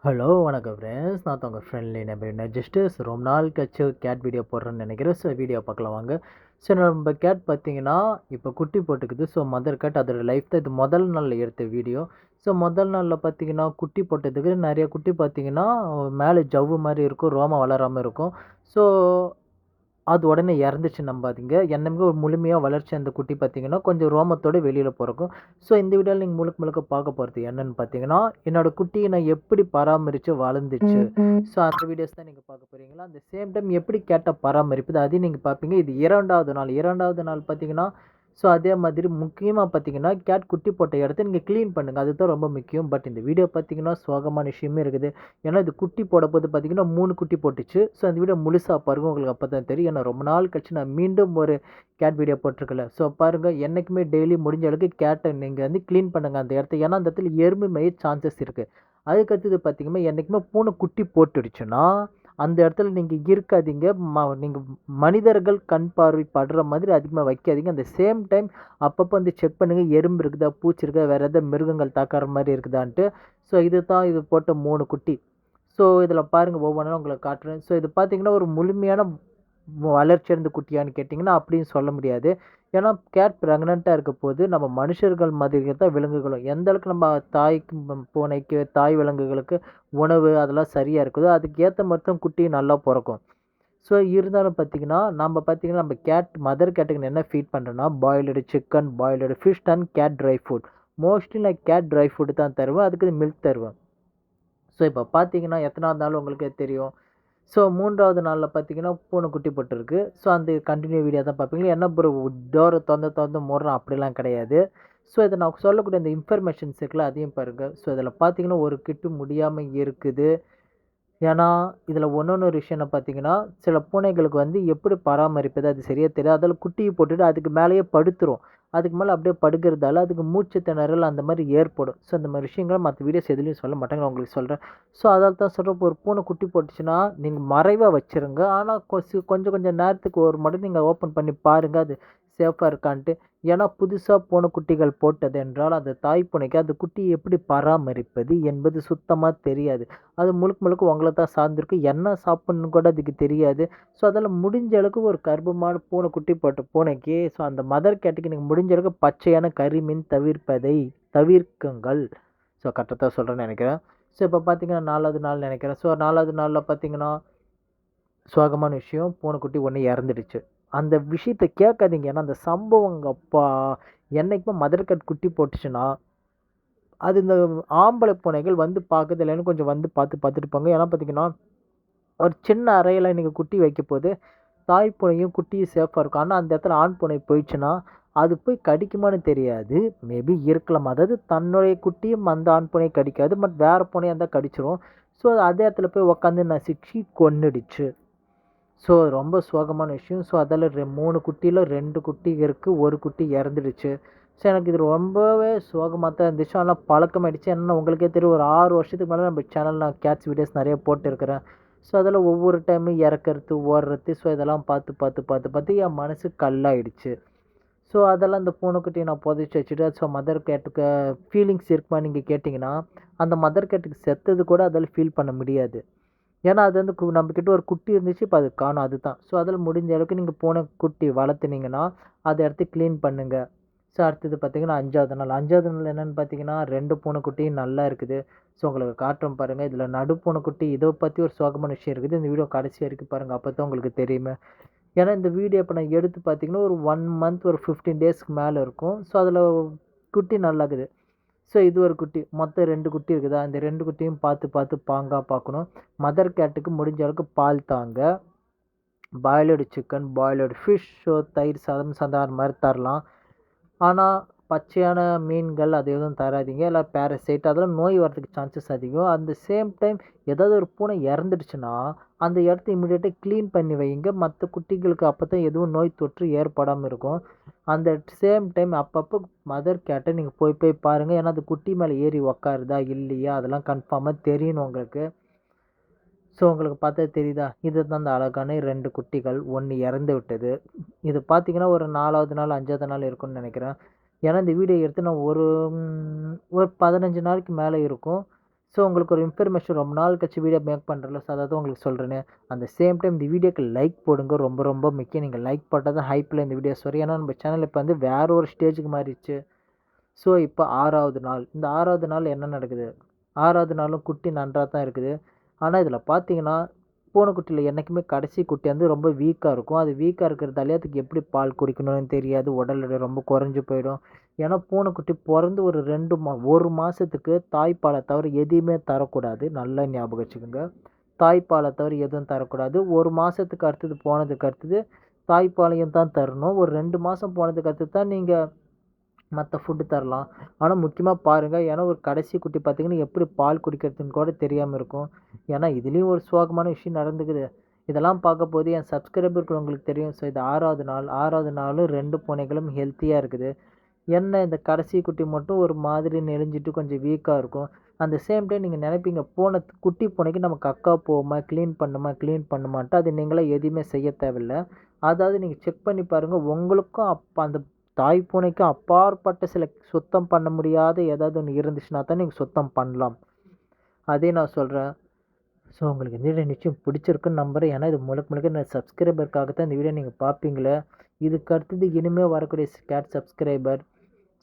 Hello வணக்கம் friends. நான் தான் உங்கள் ஃப்ரெண்ட்லி நம்பர் ஜஸ்டிஸ். ரொம்ப நாள் கழிச்சு கேட் வீடியோ போடுறேன்னு நினைக்கிறேன். ஸோ வீடியோ பார்க்கலாம் வாங்க. ஸோ நம்ம கேட் பார்த்தீங்கன்னா இப்போ குட்டி போட்டுக்குது. ஸோ மதர் கேட் அதோட லைஃப் தான் இது முதல் நாளில் எடுத்த வீடியோ. ஸோ முதல் நாளில் பார்த்தீங்கன்னா குட்டி போட்டதுக்கு நிறைய குட்டி பார்த்தீங்கன்னா மேலே ஜவ்வு மாதிரி இருக்கும், ரோமம் வளராமல் இருக்கும். ஸோ அது உடனே இறந்துச்சு நம்பாதீங்க. என்னைக்குமே ஒரு முழுமையா வளர்ச்சி அந்த குட்டி பார்த்தீங்கன்னா, கொஞ்சம் ரோமத்தோட வெளியில பொறக்கும். ஸோ இந்த வீடியோல நீங்க முழுக்க முழுக்க பார்க்க போறது என்னன்னு பார்த்தீங்கன்னா, என்னோட குட்டிய நான் எப்படி பராமரிச்சு வளர்ந்துச்சு. ஸோ அந்த வீடியோஸ் தான் நீங்க பார்க்க போறீங்களா? அந்த சேம் டைம் எப்படி கேட்ட பராமரிப்புது அதையும் நீங்க பார்ப்பீங்க. இது 2வது நாள். 2வது நாள் பார்த்தீங்கன்னா, ஸோ அதே மாதிரி முக்கியமா பார்த்தீங்கன்னா, கேட் குட்டி போட்ட இடத்த நீங்க கிளீன் பண்ணுங்க. அதுதான் ரொம்ப முக்கியம். பட் இந்த வீடியோ பார்த்தீங்கன்னா, சோகமான விஷயமே இருக்குது. ஏன்னா இது குட்டி போடும்போது பார்த்தீங்கன்னா 3 குட்டி போட்டுச்சு. ஸோ அந்த வீடியோ முழுசா பாருங்க. உங்களுக்கு அப்போ தான் தெரியும். ஏன்னா ரொம்ப நாள் கழிச்சு நான் மீண்டும் ஒரு கேட் வீடியோ போட்டிருக்கல. ஸோ பாருங்க, என்னைக்குமே டெய்லி முடிஞ்ச அளவுக்கு கேட்ட நீங்க வந்து கிளீன் பண்ணுங்க அந்த இடத்த. ஏன்னா அந்த இடத்துல எறும்பு மேய சான்சஸ் இருக்கு. அதுக்கு அடுத்தது பார்த்தீங்கன்னா, என்னைக்குமே பூனை குட்டி போட்டுடுச்சுன்னா, அந்த இடத்துல நீங்க இருக்காதீங்க. நீங்க மனிதர்கள் கண் பார்வை படுற மாதிரி அதிகமா வைக்காதீங்க. அந்த சேம் டைம் அப்பப்போ வந்து செக் பண்ணுங்க. எறும்பு இருக்குதா? பூச்சி இருக்கா? வேற ஏதாவது மிருகங்கள் தாக்குற மாரி இருக்குதான்ட்டு. ஸோ இதுதான் இது போட்ட 3 குட்டி. ஸோ இதில பாருங்க, ஒவ்வொன்னா உங்களுக்கு காட்டுறேன். ஸோ இது பார்த்தீங்கன்னா, ஒரு முழுமையான வளர்ச்சியடைந்த குட்டியான்னு கேட்டிங்கன்னா, அப்படியும் சொல்ல முடியாது. ஏன்னா கேட் பிரெக்னன்ட்டா இருக்கப்போது, நம்ம மனுஷர்கள் மாதிரியே தான் விலங்குகளும். எந்த அளவுக்கு நம்ம தாய்க்கு பூனைக்கு, தாய் விலங்குகளுக்கு உணவு அதெல்லாம் சரியா இருக்குதோ, அதுக்கு ஏத்த மாரி தான் குட்டியும் நல்லா பொறக்கும். ஸோ இருந்தாலும் பார்த்தீங்கன்னா, நம்ம கேட் மதர் கேட்டுக்கு என்ன ஃபீட் பண்றேன்னா, boiled chicken, boiled fish and cat dry food. Mostly நான் கேட் ட்ரை ஃபுட் தான் தருவேன். அதுக்கு மில்க் தருவேன். ஸோ இப்போ பார்த்தீங்கன்னா, எத்தனாவது நாள் உங்களுக்கே தெரியும். ஸோ 3வது நாள்ல பார்த்தீங்கன்னா, பூனை குட்டி போட்டிருக்கு. ஸோ அந்த கன்டின்யூ வீடியோ தான் பார்ப்பீங்க. என்ன ப்ரோ டோர தொறந்து தொறந்து மூடுறான் அப்படிலாம் கிடையாது. ஸோ இத நான் சொல்லக்கூடிய இந்த இன்ஃபர்மேஷன்ஸ் இருக்குல்ல, அதையும் பாருங்க. ஸோ இதில பார்த்தீங்கன்னா, ஒரு கிட்டு முடியாம இருக்குது. ஏன்னா, இதில இன்னொன்னு விஷயம் என்ன பார்த்தீங்கன்னா, சில பூனைகளுக்கு வந்து எப்படி பராமரிப்பது அது சரியா தெரியாது. அதில குட்டிய போட்டுட்டு அதுக்கு மேலேயே படுத்துரும். அதுக்கு மேல அப்படியே படுக்கிறதால அதுக்கு மூச்சு திணறல் அந்த மாரி ஏற்படும். ஸோ இந்த மாரி விஷயங்கள மத்த வீடியோஸ் எதுலயும் சொல்ல மாட்டாங்க. நான் உங்களுக்கு சொல்றேன். ஸோ அதால தான் சொல்றேன். இப்போ ஒரு பூனை குட்டி போட்டுச்சுன்னா, நீங்க மறைவா வச்சுருங்க. ஆனா கொஞ்சம் கொஞ்சம் நேரத்துக்கு ஒரு மட்டும் நீங்க ஓப்பன் பண்ணி பாருங்க. அது சேஃபா இருக்கான்ட்டு. ஏன்னா புதுசா பூனைக்குட்டிகள் போட்டது என்றால், அந்த தாய் பூனைக்கு அந்த குட்டிய எப்படி பராமரிப்பது என்பது சுத்தமா தெரியாது. அது முழுக்க முழுக்க உங்கள தான் சார்ந்திருக்கு. என்ன சாப்பிடணும்னு கூட அதுக்கு தெரியாது. ஸோ அதெல்லாம் முடிஞ்ச அளவுக்கு ஒரு கர்ப்பமான பூனைக்குட்டி போட்ட பூனைக்கு ஸோ அந்த மதர் கேட்டுக்கு நீங்க முடிஞ்ச அளவுக்கு பச்சையான கறி, மீன் தவிர்ப்பதை தவிர்க்குங்கள். ஸோ கரெக்ட்டா தான் சொல்றேன்னு நெனைக்கிறேன். ஸோ இப்போ பார்த்தீங்கன்னா 4வது நாள் நெனைக்கிறேன். ஸோ 4வது நாள்ல பார்த்தீங்கன்னா, சோகமான விஷயம், பூனைக்குட்டி ஒண்ணு இறந்துடுச்சு. அந்த விஷயத்த கேட்காதீங்க. ஏன்னா அந்த சம்பவம் அப்பா! என்னைக்குமே மதர் கேட் குட்டி போட்டுச்சுன்னா, அது இந்த ஆம்பள பூனைகள் வந்து பாக்குது இல்லைன்னு கொஞ்சம் வந்து பார்த்துட்டு போங்க. ஏன்னா பார்த்தீங்கன்னா, ஒரு சின்ன அறையில நீங்க குட்டி வைக்கப்போது, தாய் பூனையும் குட்டியும் சேஃபா இருக்கும். ஆனா அந்த இடத்துல ஆண் பூனை போயிடுச்சுன்னா, அது போய் கடிக்குமான்னு தெரியாது. மேபி இருக்கலாம். அதாவது தன்னுடைய குட்டியும் அந்த ஆண் பூனைய கடிக்காது. பட் வேற பூனையா இருந்தா கடிச்சிரும். ஸோ அதே இடத்துல போய் உட்காந்து நசுக்கி கொன்னுடுச்சு. ஸோ ரொம்ப சோகமான விஷயம். ஸோ அதால 3 குட்டியில 2 குட்டி இருக்கு. 1 குட்டி இறந்துடுச்சு. ஸோ எனக்கு இது ரொம்பவே சோகமா தான் இருந்துச்சு. ஆனா பழக்கமாயிடுச்சு. ஏன்னா உங்களுக்கே தெரியும், ஒரு 6 வருஷத்துக்கு மேல நம்ம சேனல்ல நான் கேட்ஸ் வீடியோஸ் நெறைய போட்டுருக்கிறேன். ஸோ அதில ஒவ்வொரு டைமும் இறக்கறது, ஓடுறது, ஸோ இதெல்லாம் பார்த்து என் மனசு கல்லாயிடுச்சு. ஸோ அதெல்லாம் இந்த பூனைக்குட்டிய நான் புதைச்சு வச்சுட்டு, ஸோ மதர் கேட்டுக்கு ஃபீலிங்ஸ் இருக்குமான்னு நீங்க கேட்டீங்கன்னா, அந்த மதர் கேட்டுக்கு செத்தது கூட அதால ஃபீல் பண்ண முடியாது. ஏன்னா, அது வந்து நம்மகிட்ட ஒரு குட்டி இருந்துச்சு. இப்ப அது காணோம் அதுதான். ஸோ, அதில முடிஞ்ச அளவுக்கு நீங்க பூனை குட்டி வளர்த்துனீங்கன்னா, அத எடுத்து கிளீன் பண்ணுங்க. ஸோ, அடுத்தது பார்த்தீங்கன்னா 5வது நாள். 5வது நாள் என்னன்னு பார்த்தீங்கன்னா, 2 பூனைக்குட்டியும் நல்லா இருக்குது. ஸோ, உங்களுக்கு காட்டுறேன் பாருங்க. இதில நடு பூனைக்குட்டி இத பத்தி ஒரு சோகமான விஷயம் இருக்குது. இந்த வீடியோ கடைசி வரைக்கும் பாருங்க. அப்பதான் உங்களுக்கு தெரியுமே. ஏன்னா, இந்த வீடியோ இப்ப நான் எடுத்து பார்த்தீங்கன்னா, ஒரு 1 மந்த் ஒரு 15 டேஸ்க்கு மேல இருக்கும். ஸோ, அதில குட்டி நல்லா இருக்குது. ஸோ இது ஒரு குட்டி. மொத்தம் 2 குட்டி இருக்குதா, அந்த 2 குட்டியும் பார்த்து பாங்கா பார்க்கணும். மதர் கேட்டுக்கு முடிஞ்ச அளவுக்கு பால் தாங்க. பாய்லர்டு சிக்கன், பாய்லர்டு ஃபிஷ், ஸோ தயிர் சாதம் சாதம் மாரி தரலாம். ஆனா, பச்சையான மீன்கள் அது எதுவும் தராதீங்க. இல்ல பேரசைட் அதெல்லாம் நோய் வரதுக்கு சான்சஸ் அதிகம். அந்த சேம் டைம் ஏதாவது ஒரு பூனை இறந்துடுச்சுன்னா, அந்த இடத்த இமிடியேட்டா கிளீன் பண்ணி வையுங்க. மத்த குட்டிகளுக்கு அப்பதான் எதுவும் நோய் தொற்று ஏற்படாம இருக்கும். அந்த சேம் டைம் அப்பப்போ மதர் கேட்ட நீங்க போய் பாருங்க. ஏன்னா, அது குட்டி மேல ஏறி உட்காருதா, இல்லையா அதெல்லாம் கன்ஃபார்மா தெரியணும் உங்களுக்கு. ஸோ உங்களுக்கு பார்த்தா தெரியுதா? இதுதான் அந்த அழகான 2 குட்டிகள். 1 இறந்து விட்டது. இது பார்த்தீங்கன்னா, ஒரு 4வது நாள், 5வது நாள் இருக்கும்னு நெனைக்கிறேன். ஏன்னா, இந்த வீடியோ எடுத்து நான் ஒரு 15 நாளைக்கு மேல இருக்கும். ஸோ உங்களுக்கு ஒரு இன்ஃபர்மேஷன் ரொம்ப நாள் கழிச்சு வீடியோ மேக் பண்ணுறல, ஸோ அதாவது உங்களுக்கு சொல்கிறேன்னு. அந்த சேம் டைம் இந்த வீடியோக்கு லைக் போடுங்க, ரொம்ப ரொம்ப முக்கியம். நீங்கள் லைக் போட்டால் தான் ஹைப்பில் இந்த வீடியோஸ் வரும். ஏன்னா நம்ம சேனல் இப்போ வந்து வேற ஒரு ஸ்டேஜுக்கு மாறிடுச்சு. ஸோ இப்போ 6வது நாள். இந்த 6வது நாள் என்ன நடக்குது? 6வது நாளும் குட்டி நன்றா தான் இருக்குது. ஆனா இதில பார்த்தீங்கன்னா, பூனைக்குட்டியில என்னைக்குமே கடைசி குட்டி வந்து ரொம்ப வீக்கா இருக்கும். அது வீக்கா இருக்கிறதாலயே அதுக்கு எப்படி பால் குடிக்கணும்னு தெரியாது. உடல் எடை ரொம்ப குறைஞ்சு போயிடும். ஏன்னா பூனைக்குட்டி பொறந்து ஒரு 1 மாசத்துக்கு தாய்ப்பால தவிர எதையுமே தரக்கூடாது. நல்லா ஞாபகம் வச்சுக்கோங்க. தாய்ப்பால தவிர எதுவும் தரக்கூடாது. 1 மாசத்துக்கு அடுத்தது போனதுக்கு அடுத்தது தாய்ப்பாலையும் தான் தரணும். ஒரு 2 மாசம் போனதுக்கு அடுத்து தான் நீங்க மத்த ஃபுட் தரலாம். ஆனா முக்கியமா பாருங்க, ஏன்னா ஒரு கடைசி குட்டி பார்த்தீங்கன்னா, எப்படி பால் குடிக்கிறதுன்னு கூட தெரியாம இருக்கும். ஏன்னா இதுலயும் ஒரு சோகமான விஷயம் நடந்துக்குது. இதெல்லாம் பார்க்கும்போது என் சப்ஸ்கிரைபருக்கு உங்களுக்கு தெரியும். ஸோ இது 6வது நாள். 6வது நாளும் 2 பூனைகளும் ஹெல்த்தியா இருக்குது. என்ன இந்த கடைசி குட்டி மட்டும் ஒரு மாதிரி நெளிஞ்சிட்டு கொஞ்சம் வீக்கா இருக்கும். அந்த சேம் டைம் நீங்க நெனைப்பீங்க, குட்டி பூனைக்கு நம்ம கக்கா போவோமா, கிளீன் பண்ணுமான்ட்டு. அது நீங்களா எதையுமே செய்ய தேவையில்ல. அதாவது நீங்க செக் பண்ணி பாருங்க. உங்களுக்கும் அந்த தாய் பூனைக்கும் அப்பாற்பட்ட சில சுத்தம் பண்ண முடியாத ஏதாவது ஒண்ணு இருந்துச்சுன்னா தான் நீங்க சுத்தம் பண்ணலாம். அதே நான் சொல்றேன். ஸோ உங்களுக்கு இந்த வீடியோ நிச்சயம் பிடிச்சிருக்குன்னு நம்புறேன். ஏன்னா இது முழுக்க முழுக்க என்னோட சப்ஸ்கிரைபருக்காக தான் இந்த வீடியோ நீங்க பார்ப்பீங்களே. இதுக்கு அடுத்தது இனிமே வரக்கூடிய கேட் சப்ஸ்கிரைபர்.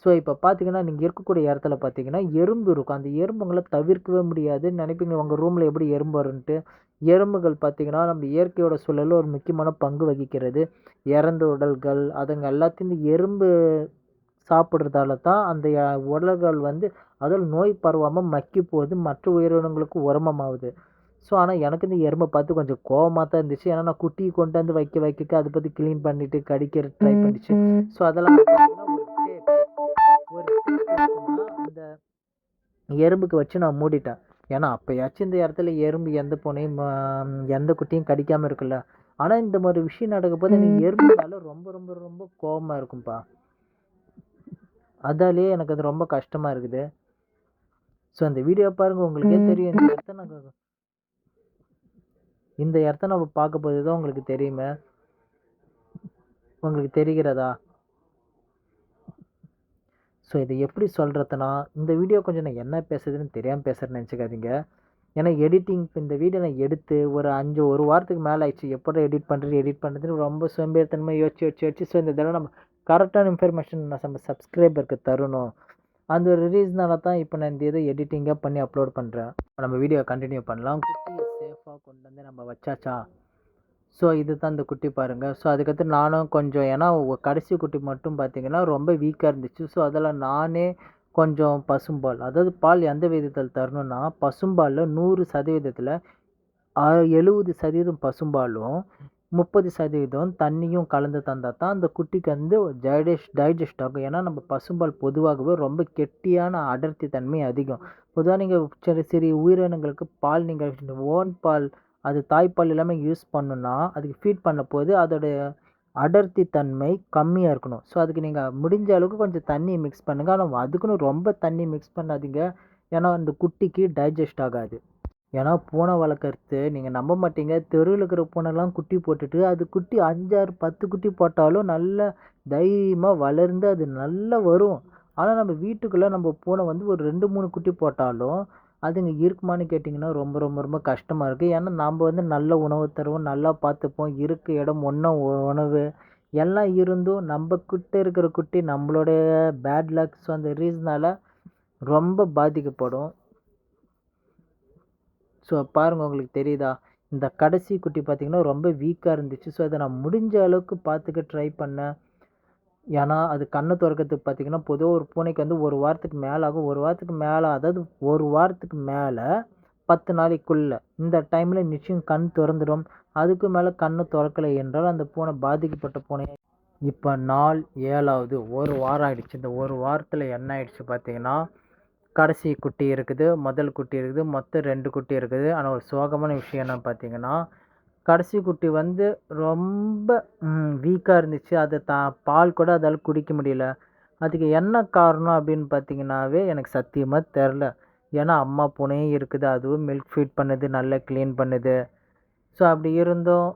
ஸோ இப்போ பார்த்தீங்கன்னா, நீங்க இருக்கக்கூடிய இடத்துல பார்த்தீங்கன்னா, எறும்பு இருக்கும். அந்த எறும்புங்கள தவிர்க்கவே முடியாதுன்னு நினைப்பீங்க, உங்க ரூம்ல எப்படி எறும்பு வரும்ன்ட்டு. எறும்புகள் பார்த்தீங்கன்னா, நம்ம இயற்கையோட சூழல்ல ஒரு முக்கியமான பங்கு வகிக்கிறது. இறந்த உடல்கள், அதுங்க எல்லாத்தையும் இந்த எறும்பு சாப்பிடுறதால தான் அந்த உடல்கள் வந்து அதில் நோய் பரவாம மக்கி போகுது. மற்ற உயிரினங்களுக்கு உரமமாவுது. ஸோ ஆனா எனக்கு இந்த எறும்ப பார்த்து கொஞ்சம் கோவமா தான் இருந்துச்சு. ஏன்னா நான் குட்டிய கொண்டு வந்து வைக்க அத பத்தி கிளீன் பண்ணிட்டு கடிக்க ட்ரை பண்ணிச்சு. ஸோ அதெல்லாம் பார்த்தீங்கன்னா ஒரு டேப் இருக்குன்னா, அந்த எறும்புக்கு வச்சு நான் மூடிட்டேன். ஏன்னா அப்பயாச்சும் இந்த இடத்துல எறும்பு எந்த பூனையும் எந்த குட்டியும் கடிக்காம இருக்குல்ல. ஆனா இந்த மாரி விஷயம் நடக்கும்போது எனக்கு எறும்பு மேல ரொம்ப ரொம்ப ரொம்ப கோவமா இருக்கும்பா. அதாலயே எனக்கு அது ரொம்ப கஷ்டமா இருக்குது. ஸோ அந்த வீடியோ பாருங்க, உங்களுக்கே தெரியும். இந்த இடத்த நம்ம பார்க்கும்போது தான் உங்களுக்கு தெரியுமே. உங்களுக்கு தெரிகிறதா? ஸோ இத எப்படி சொல்றதுன்னா, இந்த வீடியோ கொஞ்சம் நான் என்ன பேசுறதுன்னு தெரியாம பேசுறேன்னு நெனச்சுக்காதீங்க. ஏன்னா எடிட்டிங் இந்த வீடியோ நான் எடுத்து ஒரு வாரத்துக்கு மேல ஆயிடுச்சு. எப்புட்றா எடிட் பண்ணுறதுன்னு ரொம்ப சோம்பேறித்தனமா யோசிச்சு, ஸோ இந்த தடவ நம்ம கரெக்டான இன்ஃபர்மேஷன் நம்ம சப்ஸ்கிரைபருக்கு தரணும். அந்த ஒரு ரீசனால தான் இப்போ நான் இந்த இத எடிட்டிங்கா பண்ணி அப்லோட் பண்றேன். நம்ம வீடியோ கன்டின்யூ பண்ணலாம். குட்டிய சேஃபா கொண்டு வந்து நம்ம வச்சாச்சா? ஸோ இதுதான் இந்த குட்டி பாருங்க. ஸோ அதுக்கடுத்து நானும் கொஞ்சம், ஏன்னா கடைசி குட்டி மட்டும் பார்த்தீங்கன்னா, ரொம்ப வீக்கா இருந்துச்சு. ஸோ அதில நானே கொஞ்சம் பசும்பால், அதாவது பால் எந்த விகிதத்தில் தரணும்னா, பசும்பால்ல 100% 70% பசும்பாலும், 30% தண்ணியும் கலந்து தந்தா தான் அந்த குட்டிக்கு வந்து டைஜஸ்ட் ஆகும். ஏன்னா நம்ம பசும்பால் பொதுவாகவே ரொம்ப கெட்டியான அடர்த்தி தன்மை அதிகம். பொதுவா நீங்க சரி சரி உயிரினங்களுக்கு பால் நீங்க ஓன் பால், அது தாய்ப்பால் எல்லாமே யூஸ் பண்ணணும்னா, அதுக்கு ஃபீட் பண்ணும்போது அதோடைய அடர்த்தி தன்மை கம்மியா இருக்கணும். ஸோ அதுக்கு நீங்க முடிஞ்ச அளவுக்கு கொஞ்சம் தண்ணி மிக்ஸ் பண்ணுங்க. ஆனா அதுக்குன்னு ரொம்ப தண்ணி மிக்ஸ் பண்ணாதீங்க. ஏன்னா அந்த குட்டிக்கு டைஜஸ்ட் ஆகாது. ஏன்னா பூனை வளர்க்கறது நீங்க நம்ப மாட்டீங்க. தெருவுல இருக்கிற பூனைலாம் குட்டி போட்டுட்டு, அது குட்டி 5, 6, 10 குட்டி போட்டாலும் நல்ல தைரியமா வளர்ந்து அது நல்லா வரும். ஆனா நம்ம வீட்டுக்குள்ள நம்ம பூனை வந்து ஒரு 2, 3 குட்டி போட்டாலும், அதுங்க இருக்குமான்னு கேட்டிங்கன்னா ரொம்ப ரொம்ப ரொம்ப கஷ்டமா இருக்கு. ஏன்னா நம்ப வந்து நல்ல உணவு தருவோம், நல்லா பார்த்துப்போம். இருக்க இடம், உணவு எல்லாம் இருந்தும் நம்ப கிட்ட இருக்கிற குட்டி நம்மளுடைய பேட் லக், ஸோ அந்த ரீசனால ரொம்ப பாதிக்கப்படும். ஸோ பாருங்க, உங்களுக்கு தெரியுதா? இந்த கடைசி குட்டி பார்த்தீங்கன்னா, ரொம்ப வீக்கா இருந்துச்சு. ஸோ அத நான் முடிஞ்ச அளவுக்கு பார்த்துக்க ட்ரை பண்ணேன். ஏன்னா, அது கண்ண தொறக்கறதுக்கு பார்த்தீங்கன்னா, பொதுவா ஒரு பூனைக்கு வந்து 1 வாரத்துக்கு மேல ஆகும். 1 வாரத்துக்கு மேல, அதாவது 1 வாரத்துக்கு மேல 10 நாளைக்குள்ள இந்த டைம்ல நிச்சயம் கண் தொறந்துடும். அதுக்கு மேல கண்ணு தொறக்கலை என்றால், அந்த பூனை பாதிக்கப்பட்ட பூனை. இப்ப நாள் 7வது. 1 வாரம் ஆயிடுச்சு. இந்த 1 வாரத்துல என்ன ஆயிடுச்சு பார்த்தீங்கன்னா, கடைசி குட்டி இருக்குது, முதல் குட்டி இருக்குது, மொத்தம் 2 குட்டி இருக்குது. ஆனா ஒரு சோகமான விஷயம் என்னன்னு பார்த்தீங்கன்னா, கடைசி குட்டி வந்து ரொம்ப வீக்கா இருந்துச்சு. அது பால் கூட அதால குடிக்க முடியல. அதுக்கு என்ன காரணம் அப்படின்னு பார்த்தீங்கன்னாவே எனக்கு சத்தியமா தெரில. ஏன்னா அம்மா பூனையும் இருக்குது, அதுவும் மில்க் ஃபீட் பண்ணுது, நல்லா கிளீன் பண்ணுது. ஸோ அப்படி இருந்தும்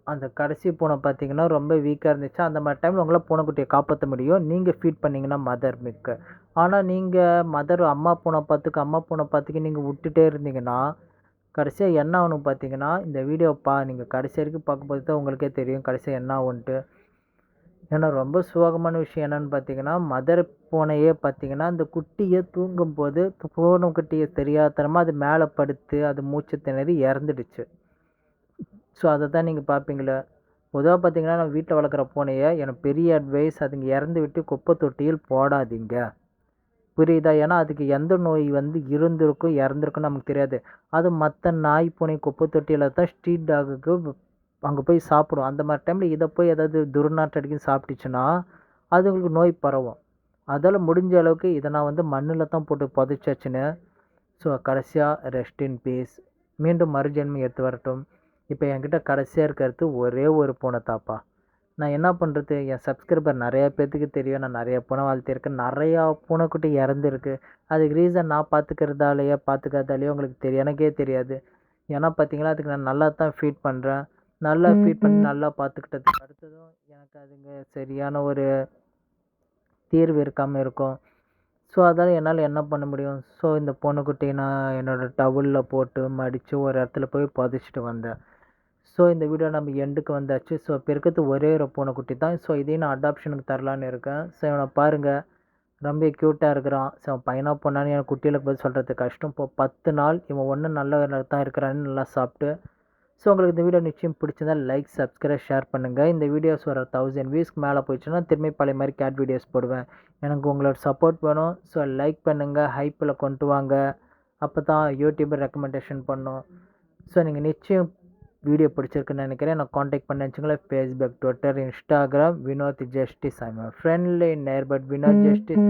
அந்த கடைசி பூனை பார்த்தீங்கன்னா ரொம்ப வீக்கா இருந்துச்சு. அந்த மாரி டைம்ல உங்களால பூனைக்குட்டிய காப்பாத்த முடியும். நீங்க ஃபீட் பண்ணீங்கன்னா மதர் மில்க். ஆனால் நீங்கள் அம்மா பூனை பார்த்துக்கு நீங்கள் விட்டுட்டே இருந்தீங்கன்னா கடைசியாக என்ன ஆகணும் பார்த்தீங்கன்னா, இந்த வீடியோ நீங்கள் கடைசி வரைக்கும் பார்க்கும்போது தான் உங்களுக்கே தெரியும் கடைசியாக என்ன ஆகுன்ட்டு. ஏன்னா ரொம்ப சோகமான விஷயம் என்னன்னு பார்த்தீங்கன்னா, மதர் பூனையே பார்த்தீங்கன்னா, அந்த குட்டிய தூங்கும்போது பூனைக்குட்டிய தெரியாத்தனமா அது மேலே படுத்து, அது மூச்சு திணறி இறந்துடுச்சு. ஸோ அத தான் நீங்க பார்ப்பீங்களே. பொதுவா பார்த்தீங்கன்னா, நம்ம வீட்ல வளர்க்குற பூனைய எனக்கு பெரிய அட்வைஸ் அதுங்க இறந்து விட்டு குப்பை தொட்டியில் போடாதீங்க. புரியுதா? ஏன்னா, அதுக்கு எந்த நோய் இருந்திருக்கும், இறந்திருக்கும்னு நமக்கு தெரியாது. அது மத்த நாய், பூனை குப்பை தொட்டியில தான் ஸ்ட்ரீட் டாகுக்கு அங்க போய் சாப்பிடும். அந்த மாரி டைம்ல இத போய் ஏதாவது துர்நாற்றம் அடிக்குதுன்னு சாப்பிட்டுச்சுன்னா, அதுங்களுக்கு நோய் பரவும். அதால முடிஞ்ச அளவுக்கு இத நான் மண்ணுல தான் போட்டு புதைச்சாச்சுன்னு. ஸோ கடைசியா ரெஸ்ட் இன் பீஸ். மீண்டும் மறுஜென்மம் எடுத்து வரட்டும். இப்ப என்கிட்ட கடைசியா இருக்கிறது ஒரே ஒரு பூனை தான்ப்பா. நான் என்ன பண்ணுறது? என் சப்ஸ்கிரைபர் நிறையா பேத்துக்கு தெரியும். நான் நிறைய பூனை வளர்த்திருக்கேன். நிறையா பூனைக்குட்டி இறந்துருக்கு. அதுக்கு ரீசன் நான் பார்த்துக்காததாலேயோ உங்களுக்கு தெரியும். எனக்கே தெரியாது. ஏன்னா பார்த்தீங்களா, அதுக்கு நான் நல்லா தான் ஃபீட் பண்ணுறேன். நல்லா ஃபீட் பண்ணி நல்லா பார்த்துக்கிட்டதுக்கு அடுத்ததும் எனக்கு அதுங்க சரியான ஒரு தீர்வு இருக்காமல் இருக்கும். ஸோ அதால் என்னால் என்ன பண்ண முடியும்? ஸோ இந்த பூனைக்குட்டியை நான் என்னோடய டவலில் போட்டு மடித்து ஒரு இடத்துல போய் புதைச்சிட்டு வந்தேன். ஸோ இந்த வீடியோ நம்ம எண்டுக்கு வந்தாச்சு. ஸோ இப்போ இருக்கிறது ஒரே ஒரு பூனைக்குட்டி தான். ஸோ இதையும் நான் அடாப்ஷனுக்கு தரலான்னு இருக்கேன். ஸோ இவனை பாருங்கள், ரொம்ப க்யூட்டாக இருக்கிறான். ஸோ பையனா பொண்ணான்னு எனக்கு குட்டிகளுக்கு பதில் சொல்கிறது கஷ்டம். இப்போ 10 நாள் இவன் ஒன்றும் நல்ல தான் இருக்கிறான்னு நல்லா சாப்பிட்டு. ஸோ உங்களுக்கு இந்த வீடியோ நிச்சயம் பிடிச்சிருந்தா லைக், சப்ஸ்கிரைப், ஷேர் பண்ணுங்கள். இந்த வீடியோஸ் ஒரு 1000 வியூஸ்க்கு மேலே போயிடுச்சுன்னா திரும்பி பழைய மாதிரி கேட் வீடியோஸ் போடுவேன். எனக்கு உங்களோட சப்போர்ட் வேணும். ஸோ லைக் பண்ணுங்கள், ஹைப்பில் கொண்டு வாங்க. அப்போ தான் யூடியூபர் ரெக்கமெண்டேஷன் பண்ணும். ஸோ நீங்கள் நிச்சயம் வீடியோ பிடிச்சிருக்குன்னு நினைக்கிறேன். நான் காண்டாக்ட் பண்ண வச்சுங்களேன். Facebook, Twitter, Instagram Vinod Justice. I am friendly நேர்பட் வினோத் ஜஸ்டிஸ்.